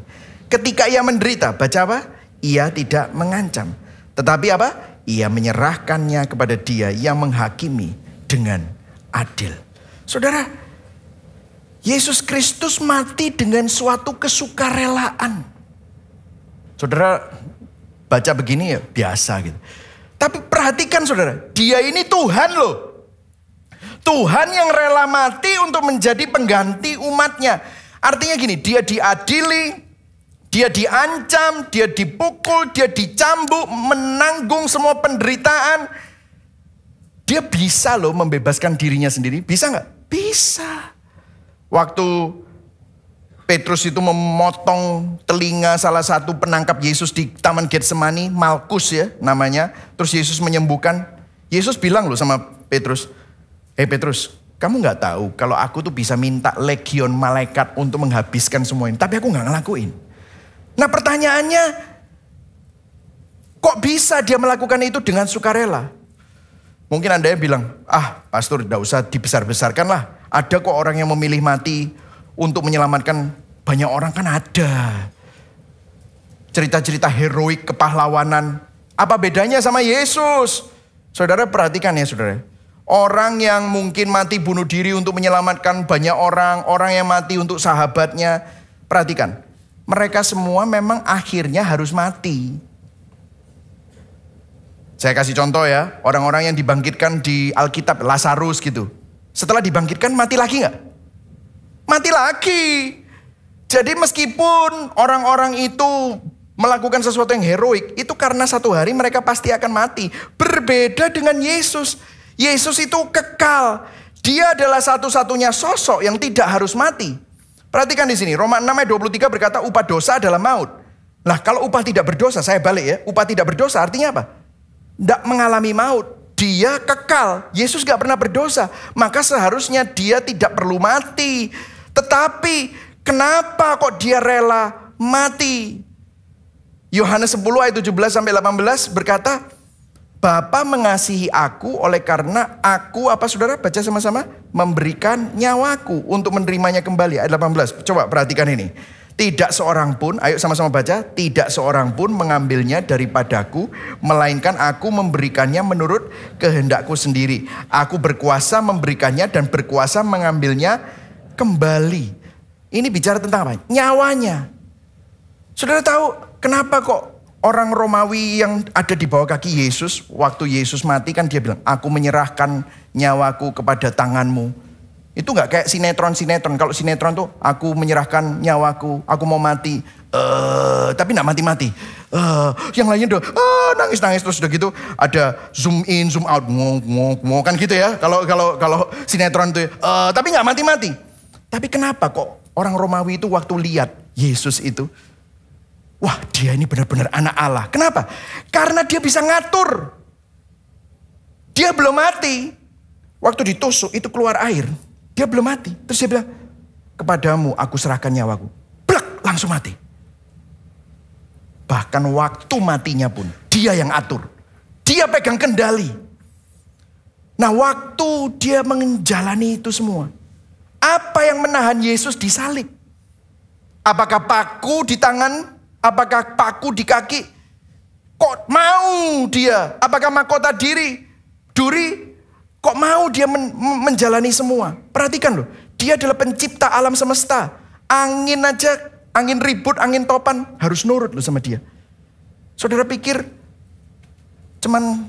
Ketika ia menderita. Baca apa? Ia tidak mengancam. Tetapi apa? Ia menyerahkannya kepada Dia yang menghakimi dengan adil. Saudara, Yesus Kristus mati dengan suatu kesukarelaan. Saudara baca begini ya biasa gitu. Tapi perhatikan saudara, Dia ini Tuhan loh. Tuhan yang rela mati untuk menjadi pengganti umatnya. Artinya gini, Dia diadili, Dia diancam, Dia dipukul, Dia dicambuk, menanggung semua penderitaan. Dia bisa loh membebaskan dirinya sendiri. Bisa gak? Bisa. Waktu Petrus itu memotong telinga salah satu penangkap Yesus di Taman Getsemani, Malkus ya namanya. Terus Yesus menyembuhkan. Yesus bilang loh sama Petrus, "Hei Petrus, kamu gak tahu kalau aku tuh bisa minta legion malaikat untuk menghabiskan semua ini. Tapi aku gak ngelakuin." Nah pertanyaannya, kok bisa dia melakukan itu dengan sukarela? Mungkin Anda yang bilang, pastor tidak usah dibesar-besarkan lah. Ada kok orang yang memilih mati untuk menyelamatkan banyak orang, kan ada. Cerita-cerita heroik kepahlawanan. Apa bedanya sama Yesus? Saudara perhatikan ya saudara. Orang yang mungkin mati bunuh diri untuk menyelamatkan banyak orang. Orang yang mati untuk sahabatnya. Perhatikan. Mereka semua memang akhirnya harus mati. Saya kasih contoh ya. Orang-orang yang dibangkitkan di Alkitab. Lazarus gitu. Setelah dibangkitkan mati lagi gak? Mati lagi. Jadi meskipun orang-orang itu melakukan sesuatu yang heroik. Itu karena satu hari mereka pasti akan mati. Berbeda dengan Yesus. Yesus itu kekal. Dia adalah satu-satunya sosok yang tidak harus mati. Perhatikan di sini, Roma 6 ayat 23 berkata upah dosa adalah maut. Nah, kalau upah tidak berdosa, saya balik ya. Upah tidak berdosa artinya apa? Tidak mengalami maut. Dia kekal. Yesus gak pernah berdosa. Maka seharusnya dia tidak perlu mati. Tetapi kenapa kok dia rela mati? Yohanes 10 ayat 17-18 berkata, Bapa mengasihi aku oleh karena aku, apa saudara? Baca sama-sama. Memberikan nyawaku untuk menerimanya kembali. Ayat 18. Coba perhatikan ini. Tidak seorang pun, ayo sama-sama baca. Tidak seorang pun mengambilnya daripadaku, melainkan aku memberikannya menurut kehendakku sendiri. Aku berkuasa memberikannya dan berkuasa mengambilnya kembali. Ini bicara tentang apa? Nyawanya. Saudara tahu kenapa kok orang Romawi yang ada di bawah kaki Yesus, waktu Yesus mati kan dia bilang, aku menyerahkan nyawaku kepada tanganmu. Itu gak kayak sinetron-sinetron. Kalau sinetron tuh, aku menyerahkan nyawaku, aku mau mati. Tapi gak mati-mati. Yang lainnya udah nangis-nangis terus udah gitu. Ada zoom in, zoom out. Kan gitu ya. Kalau sinetron tuh. Tapi gak mati-mati. Tapi kenapa kok orang Romawi itu waktu lihat Yesus itu, wah, dia ini benar-benar anak Allah. Kenapa? Karena dia bisa ngatur. Dia belum mati. Waktu ditusuk itu keluar air. Dia belum mati. Terus dia bilang, kepadamu aku serahkan nyawaku. Blek, langsung mati. Bahkan waktu matinya pun dia yang atur. Dia pegang kendali. Nah, waktu dia menjalani itu semua, apa yang menahan Yesus disalib? Apakah paku di tangan? Apakah paku di kaki? Kok mau dia? Apakah mahkota duri? Kok mau dia menjalani semua? Perhatikan loh. Dia adalah pencipta alam semesta. Angin aja, angin ribut, angin topan harus nurut loh sama dia. Saudara pikir cuman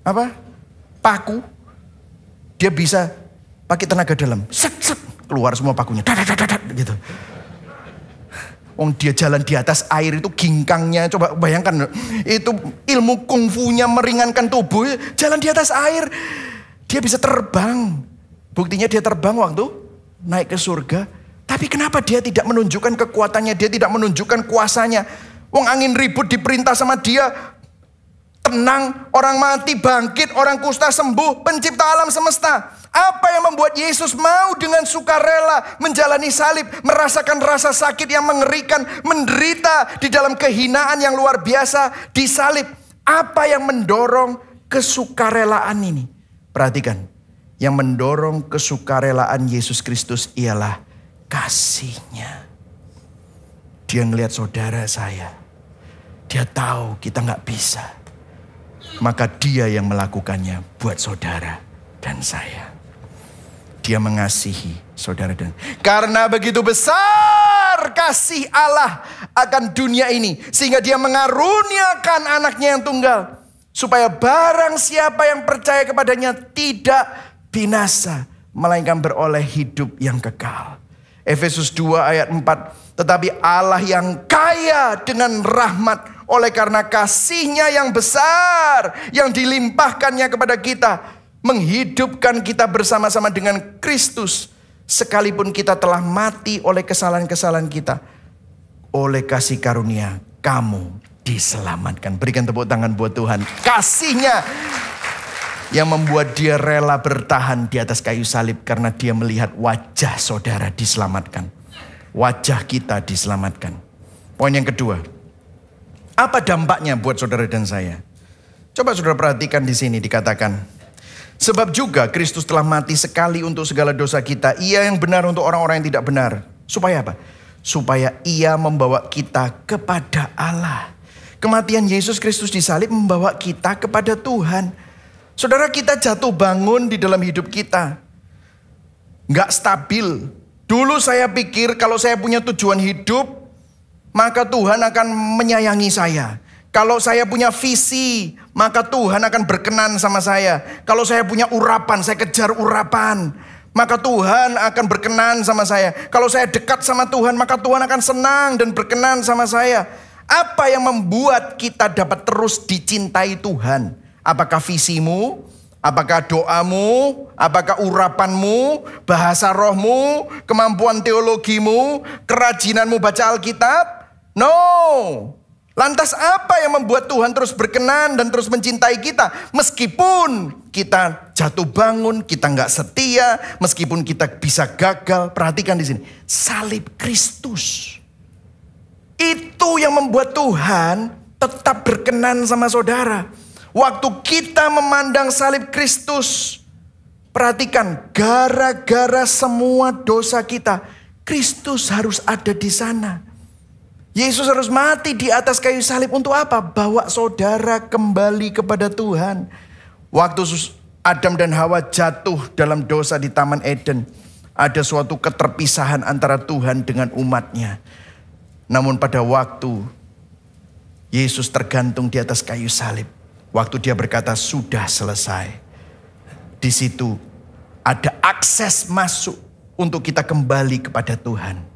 apa? Paku. Dia bisa pakai tenaga dalam. Set, keluar semua pakunya. Gitu. Dia jalan di atas air itu ginkangnya, coba bayangkan, itu ilmu kungfunya meringankan tubuh, jalan di atas air, dia bisa terbang. Buktinya dia terbang waktu naik ke surga. Tapi kenapa dia tidak menunjukkan kekuatannya, dia tidak menunjukkan kuasanya? Angin ribut diperintah sama dia, tenang, orang mati bangkit, orang kusta sembuh, pencipta alam semesta. Apa yang membuat Yesus mau dengan sukarela menjalani salib, merasakan rasa sakit yang mengerikan, menderita di dalam kehinaan yang luar biasa, disalib? Apa yang mendorong kesukarelaan ini? Perhatikan, yang mendorong kesukarelaan Yesus Kristus ialah kasihnya. Dia ngelihat saudara saya, dia tahu kita gak bisa, maka dia yang melakukannya buat saudara dan saya. Dia mengasihi saudara dan karena begitu besar kasih Allah akan dunia ini, sehingga dia mengaruniakan anaknya yang tunggal, supaya barang siapa yang percaya kepadanya tidak binasa, melainkan beroleh hidup yang kekal. Efesus 2 ayat 4. Tetapi Allah yang kaya dengan rahmat, oleh karena kasihnya yang besar yang dilimpahkannya kepada kita, menghidupkan kita bersama-sama dengan Kristus, sekalipun kita telah mati oleh kesalahan-kesalahan kita. Oleh kasih karunia kamu diselamatkan. Berikan tepuk tangan buat Tuhan. Kasihnya yang membuat dia rela bertahan di atas kayu salib, karena dia melihat wajah saudara diselamatkan, wajah kita diselamatkan. Poin yang kedua, apa dampaknya buat saudara dan saya? Coba saudara perhatikan di sini dikatakan, sebab juga Kristus telah mati sekali untuk segala dosa kita, Ia yang benar untuk orang-orang yang tidak benar. Supaya apa? Supaya Ia membawa kita kepada Allah. Kematian Yesus Kristus di salib membawa kita kepada Tuhan. Saudara, kita jatuh bangun di dalam hidup kita, gak stabil. Dulu saya pikir kalau saya punya tujuan hidup, maka Tuhan akan menyayangi saya. Kalau saya punya visi, maka Tuhan akan berkenan sama saya. Kalau saya punya urapan, saya kejar urapan, maka Tuhan akan berkenan sama saya. Kalau saya dekat sama Tuhan, maka Tuhan akan senang dan berkenan sama saya. Apa yang membuat kita dapat terus dicintai Tuhan? Apakah visimu? Apakah doamu, apakah urapanmu, bahasa rohmu, kemampuan teologimu, kerajinanmu baca Alkitab? No. Lantas apa yang membuat Tuhan terus berkenan dan terus mencintai kita? Meskipun kita jatuh bangun, kita nggak setia, meskipun kita bisa gagal. Perhatikan di sini, salib Kristus. Itu yang membuat Tuhan tetap berkenan sama saudara. Waktu kita memandang salib Kristus, perhatikan, gara-gara semua dosa kita, Kristus harus ada di sana. Yesus harus mati di atas kayu salib untuk apa? Bawa saudara kembali kepada Tuhan. Waktu Adam dan Hawa jatuh dalam dosa di Taman Eden, ada suatu keterpisahan antara Tuhan dengan umatnya. Namun pada waktu Yesus tergantung di atas kayu salib, waktu dia berkata sudah selesai, di situ ada akses masuk untuk kita kembali kepada Tuhan.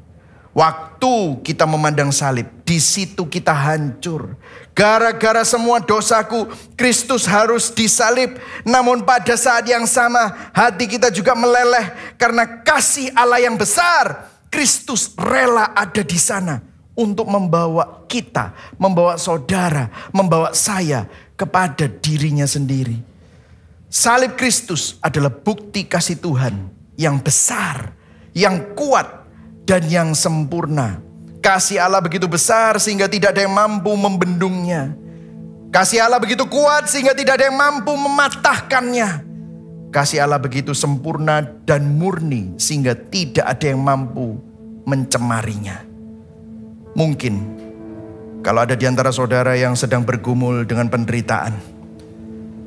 Waktu kita memandang salib, di situ kita hancur. Gara-gara semua dosaku, Kristus harus disalib. Namun pada saat yang sama, hati kita juga meleleh karena kasih Allah yang besar. Kristus rela ada di sana untuk membawa kita, membawa saudara, membawa saya kepada dirinya sendiri. Salib Kristus adalah bukti kasih Tuhan yang besar, yang kuat, dan yang sempurna. Kasih Allah begitu besar sehingga tidak ada yang mampu membendungnya. Kasih Allah begitu kuat sehingga tidak ada yang mampu mematahkannya. Kasih Allah begitu sempurna dan murni sehingga tidak ada yang mampu mencemarinya. Mungkin kalau ada di antara saudara yang sedang bergumul dengan penderitaan,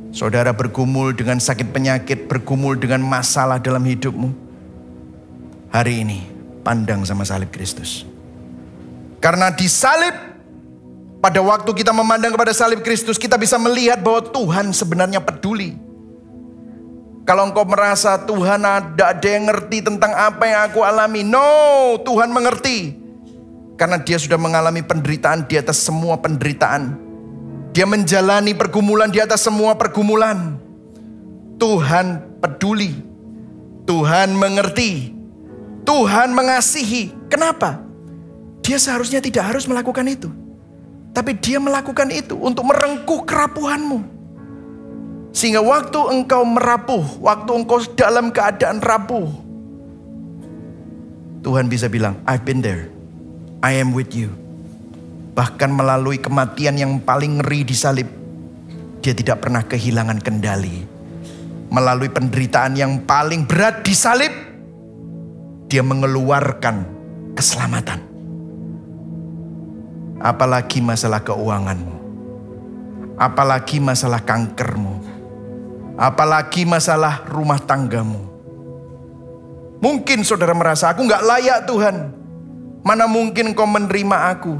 saudara bergumul dengan sakit penyakit, bergumul dengan masalah dalam hidupmu, hari ini pandang sama salib Kristus. Karena di salib, pada waktu kita memandang kepada salib Kristus, kita bisa melihat bahwa Tuhan sebenarnya peduli. Kalau engkau merasa Tuhan ada yang ngerti tentang apa yang aku alami, no, Tuhan mengerti. Karena dia sudah mengalami penderitaan di atas semua penderitaan. Dia menjalani pergumulan di atas semua pergumulan. Tuhan peduli. Tuhan mengerti. Tuhan mengasihi. Kenapa? Dia seharusnya tidak harus melakukan itu. Tapi dia melakukan itu untuk merengkuh kerapuhanmu. Sehingga waktu engkau merapuh, waktu engkau dalam keadaan rapuh, Tuhan bisa bilang, I've been there. I am with you. Bahkan melalui kematian yang paling ngeri di salib, dia tidak pernah kehilangan kendali. Melalui penderitaan yang paling berat di salib, dia mengeluarkan keselamatan. Apalagi masalah keuanganmu. Apalagi masalah kankermu. Apalagi masalah rumah tanggamu. Mungkin saudara merasa, aku gak layak Tuhan. Mana mungkin kau menerima aku.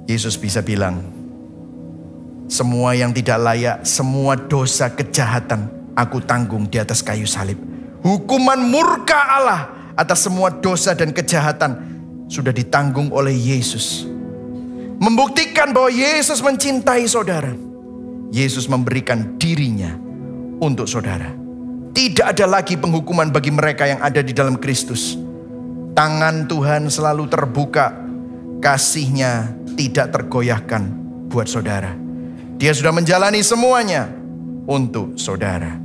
Yesus bisa bilang, semua yang tidak layak, semua dosa kejahatan, aku tanggung di atas kayu salib. Hukuman murka Allah atas semua dosa dan kejahatan sudah ditanggung oleh Yesus. Membuktikan bahwa Yesus mencintai saudara. Yesus memberikan dirinya untuk saudara. Tidak ada lagi penghukuman bagi mereka yang ada di dalam Kristus. Tangan Tuhan selalu terbuka. Kasih-Nya tidak tergoyahkan buat saudara. Dia sudah menjalani semuanya untuk saudara.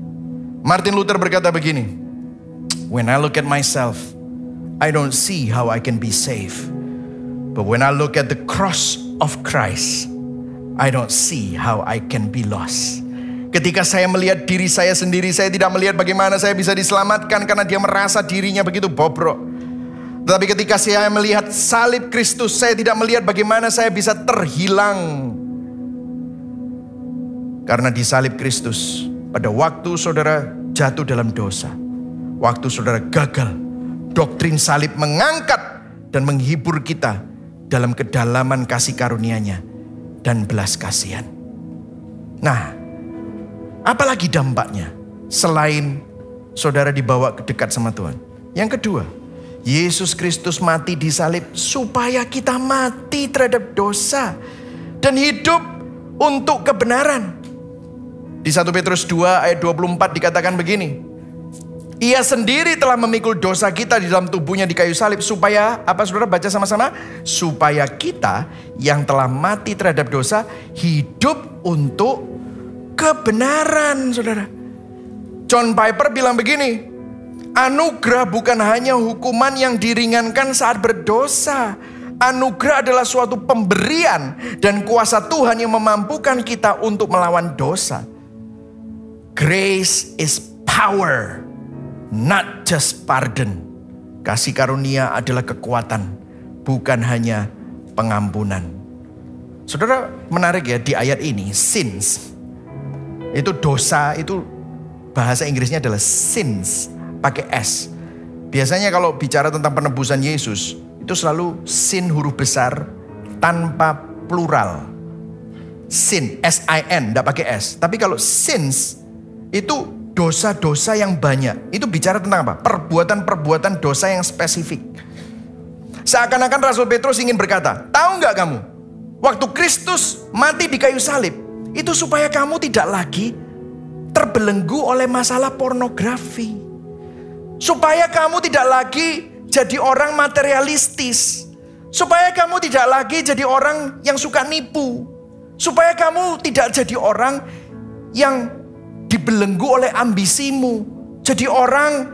Martin Luther berkata begini, when I look at myself, I don't see how I can be saved. But when I look at the cross of Christ, I don't see how I can be lost. Ketika saya melihat diri saya sendiri, saya tidak melihat bagaimana saya bisa diselamatkan karena dia merasa dirinya begitu bobrok. Tetapi ketika saya melihat salib Kristus, saya tidak melihat bagaimana saya bisa terhilang. Karena di salib Kristus, pada waktu saudara jatuh dalam dosa, waktu saudara gagal, doktrin salib mengangkat dan menghibur kita dalam kedalaman kasih karunia-Nya dan belas kasihan. Nah, apalagi dampaknya selain saudara dibawa dekat sama Tuhan? Yang kedua, Yesus Kristus mati di salib supaya kita mati terhadap dosa dan hidup untuk kebenaran. Di 1 Petrus 2 ayat 24 dikatakan begini. Ia sendiri telah memikul dosa kita di dalam tubuhnya di kayu salib. Supaya, apa saudara baca sama-sama? Supaya kita yang telah mati terhadap dosa hidup untuk kebenaran, saudara. John Piper bilang begini. Anugerah bukan hanya hukuman yang diringankan saat berdosa. Anugerah adalah suatu pemberian dan kuasa Tuhan yang memampukan kita untuk melawan dosa. Grace is power, not just pardon. Kasih karunia adalah kekuatan, bukan hanya pengampunan. Saudara, menarik ya di ayat ini, sins. Itu dosa, itu bahasa Inggrisnya adalah sins, pakai S. Biasanya kalau bicara tentang penebusan Yesus, itu selalu sin huruf besar tanpa plural. Sin, S-I-N, tidak pakai S. Tapi kalau sins, itu dosa-dosa yang banyak. Itu bicara tentang apa? Perbuatan-perbuatan dosa yang spesifik. Seakan-akan Rasul Petrus ingin berkata, tahu nggak kamu? Waktu Kristus mati di kayu salib, itu supaya kamu tidak lagi terbelenggu oleh masalah pornografi. Supaya kamu tidak lagi jadi orang materialistis. Supaya kamu tidak lagi jadi orang yang suka nipu. Supaya kamu tidak jadi orang yang dibelenggu oleh ambisimu. Jadi orang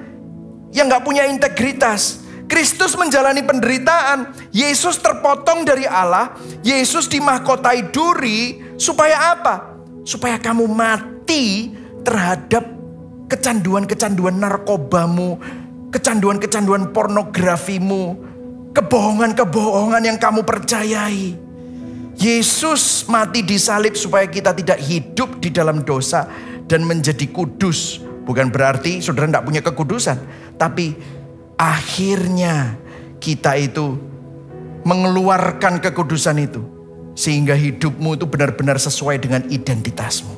yang gak punya integritas. Kristus menjalani penderitaan. Yesus terpotong dari Allah. Yesus dimahkotai duri. Supaya apa? Supaya kamu mati terhadap kecanduan-kecanduan narkobamu, kecanduan-kecanduan pornografimu, kebohongan-kebohongan yang kamu percayai. Yesus mati di salib supaya kita tidak hidup di dalam dosa dan menjadi kudus. Bukan berarti saudara tidak punya kekudusan, tapi akhirnya kita itu mengeluarkan kekudusan itu sehingga hidupmu itu benar-benar sesuai dengan identitasmu.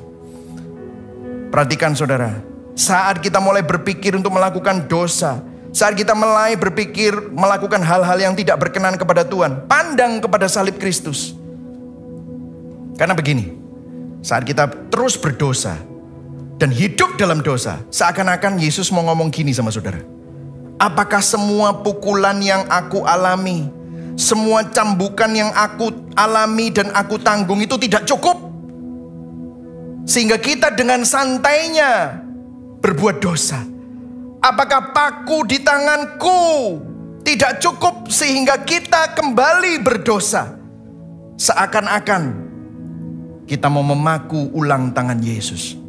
Perhatikan saudara, saat kita mulai berpikir untuk melakukan dosa, saat kita mulai berpikir melakukan hal-hal yang tidak berkenan kepada Tuhan, pandang kepada salib Kristus. Karena begini, saat kita terus berdosa dan hidup dalam dosa, seakan-akan Yesus mau ngomong gini sama saudara. Apakah semua pukulan yang aku alami, semua cambukan yang aku alami dan aku tanggung itu tidak cukup? Sehingga kita dengan santainya berbuat dosa. Apakah paku di tanganku tidak cukup sehingga kita kembali berdosa? Seakan-akan kita mau memaku ulang tangan Yesus.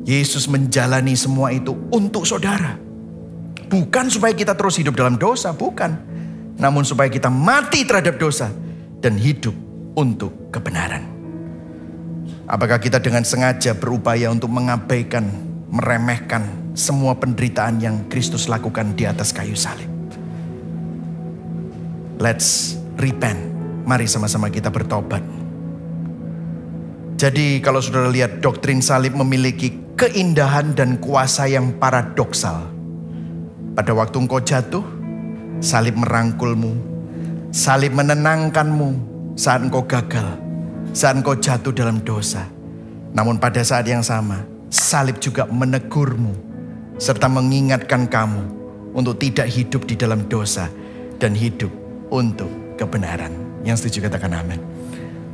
Yesus menjalani semua itu untuk saudara. Bukan supaya kita terus hidup dalam dosa, bukan. Namun supaya kita mati terhadap dosa dan hidup untuk kebenaran. Apakah kita dengan sengaja berupaya untuk mengabaikan, meremehkan semua penderitaan yang Kristus lakukan di atas kayu salib? Let's repent. Mari sama-sama kita bertobat. Jadi kalau saudara lihat, doktrin salib memiliki keindahan dan kuasa yang paradoksal. Pada waktu engkau jatuh, salib merangkulmu. Salib menenangkanmu saat engkau gagal, saat engkau jatuh dalam dosa. Namun pada saat yang sama, salib juga menegurmu serta mengingatkan kamu untuk tidak hidup di dalam dosa dan hidup untuk kebenaran. Yang setuju katakan amin.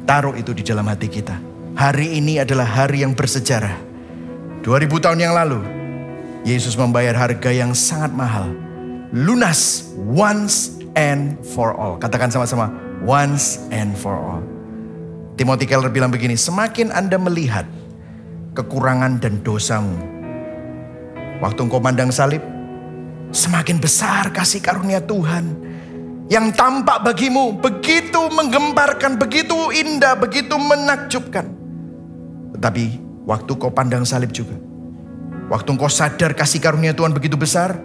Taruh itu di dalam hati kita. Hari ini adalah hari yang bersejarah. 2000 tahun yang lalu, Yesus membayar harga yang sangat mahal. Lunas once and for all. Katakan sama-sama, once and for all. Timothy Keller bilang begini, semakin Anda melihat kekurangan dan dosamu, waktu engkau pandang salib, semakin besar kasih karunia Tuhan yang tampak bagimu, begitu menggemparkan, begitu indah, begitu menakjubkan. Tetapi waktu kau pandang salib juga, waktu engkau sadar kasih karunia Tuhan begitu besar,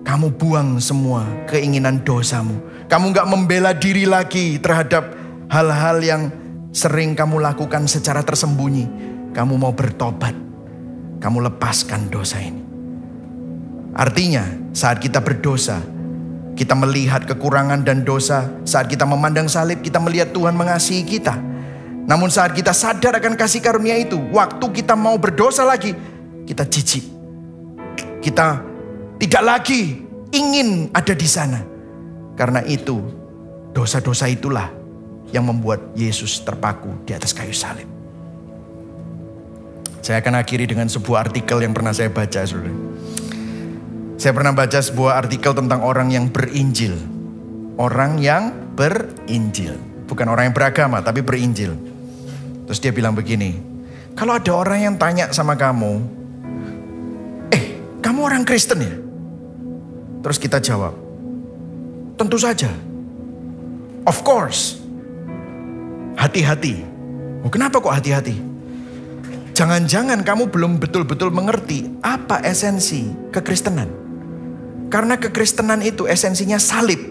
kamu buang semua keinginan dosamu. Kamu gak membela diri lagi terhadap hal-hal yang sering kamu lakukan secara tersembunyi. Kamu mau bertobat. Kamu lepaskan dosa ini. Artinya saat kita berdosa, kita melihat kekurangan dan dosa. Saat kita memandang salib, kita melihat Tuhan mengasihi kita. Namun saat kita sadar akan kasih karunia itu, waktu kita mau berdosa lagi, kita jijik. Kita tidak lagi ingin ada di sana. Karena itu, dosa-dosa itulah yang membuat Yesus terpaku di atas kayu salib. Saya akan akhiri dengan sebuah artikel yang pernah saya baca, saudara. Saya pernah baca sebuah artikel tentang orang yang berinjil. Orang yang berinjil. Bukan orang yang beragama, tapi berinjil. Terus dia bilang begini, kalau ada orang yang tanya sama kamu, kamu orang Kristen ya? Terus kita jawab, tentu saja. Of course. Hati-hati. Kenapa kok hati-hati? Jangan-jangan kamu belum betul-betul mengerti apa esensi kekristenan. Karena kekristenan itu esensinya salib.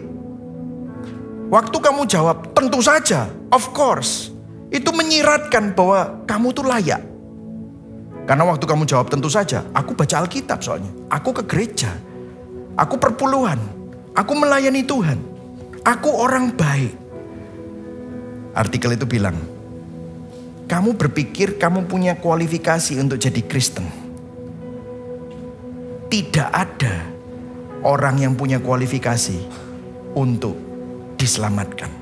Waktu kamu jawab, tentu saja, of course. Itu menyiratkan bahwa kamu tuh layak. Karena waktu kamu jawab tentu saja, aku baca Alkitab soalnya. Aku ke gereja. Aku perpuluhan. Aku melayani Tuhan. Aku orang baik. Artikel itu bilang, kamu berpikir kamu punya kualifikasi untuk jadi Kristen. Tidak ada orang yang punya kualifikasi untuk diselamatkan.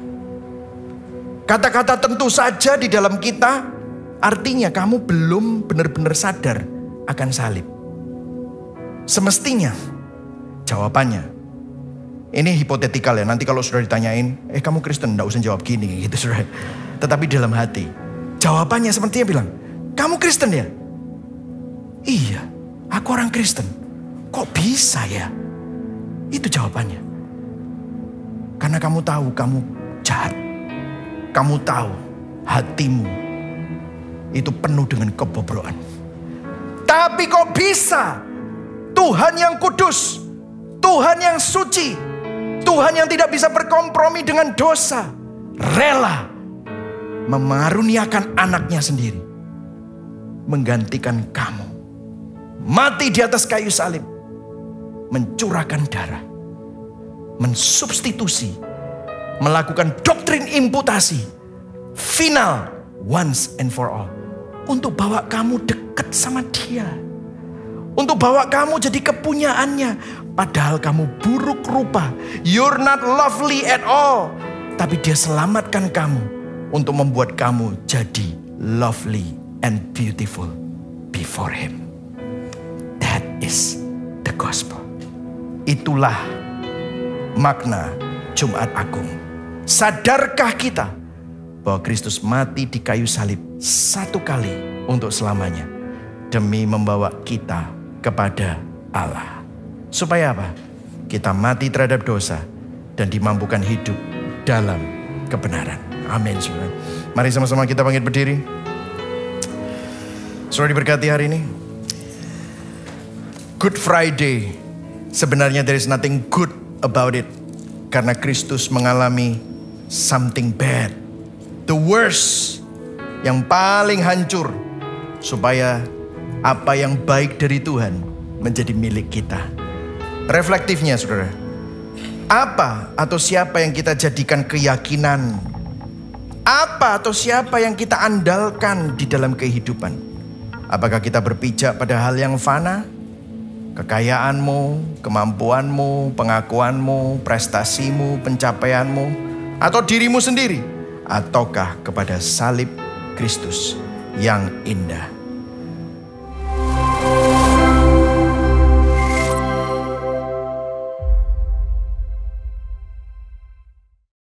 Kata-kata tentu saja di dalam kita artinya kamu belum benar-benar sadar akan salib. Semestinya jawabannya, ini hipotetikal ya, nanti kalau sudah ditanyain, kamu Kristen, enggak usah jawab gini gitu saudara. Tetapi dalam hati, jawabannya sepertinya bilang, kamu Kristen ya? Iya, aku orang Kristen. Kok bisa ya? Itu jawabannya. Karena kamu tahu kamu jahat. Kamu tahu hatimu itu penuh dengan kebobrokan. Tapi kok bisa Tuhan yang kudus, Tuhan yang suci, Tuhan yang tidak bisa berkompromi dengan dosa, rela mengaruniakan anaknya sendiri, menggantikan kamu, mati di atas kayu salib, mencurahkan darah, mensubstitusi, melakukan doktrin imputasi final once and for all, untuk bawa kamu dekat sama Dia, untuk bawa kamu jadi kepunyaannya. Padahal kamu buruk rupa, you're not lovely at all, tapi Dia selamatkan kamu untuk membuat kamu jadi lovely and beautiful before Him. That is the gospel. Itulah makna Jumat Agung. Sadarkah kita bahwa Kristus mati di kayu salib satu kali untuk selamanya, demi membawa kita kepada Allah. Supaya apa? Kita mati terhadap dosa dan dimampukan hidup dalam kebenaran. Amin, saudara. Mari sama-sama kita bangkit berdiri. Saudara diberkati hari ini. Good Friday. Sebenarnya there is nothing good about it. Karena Kristus mengalami something bad. The worst. Yang paling hancur. Supaya apa yang baik dari Tuhan menjadi milik kita. Reflektifnya saudara. Apa atau siapa yang kita jadikan keyakinan? Apa atau siapa yang kita andalkan di dalam kehidupan? Apakah kita berpijak pada hal yang fana? Kekayaanmu, kemampuanmu, pengakuanmu, prestasimu, pencapaianmu, atau dirimu sendiri? Ataukah kepada salib Kristus yang indah?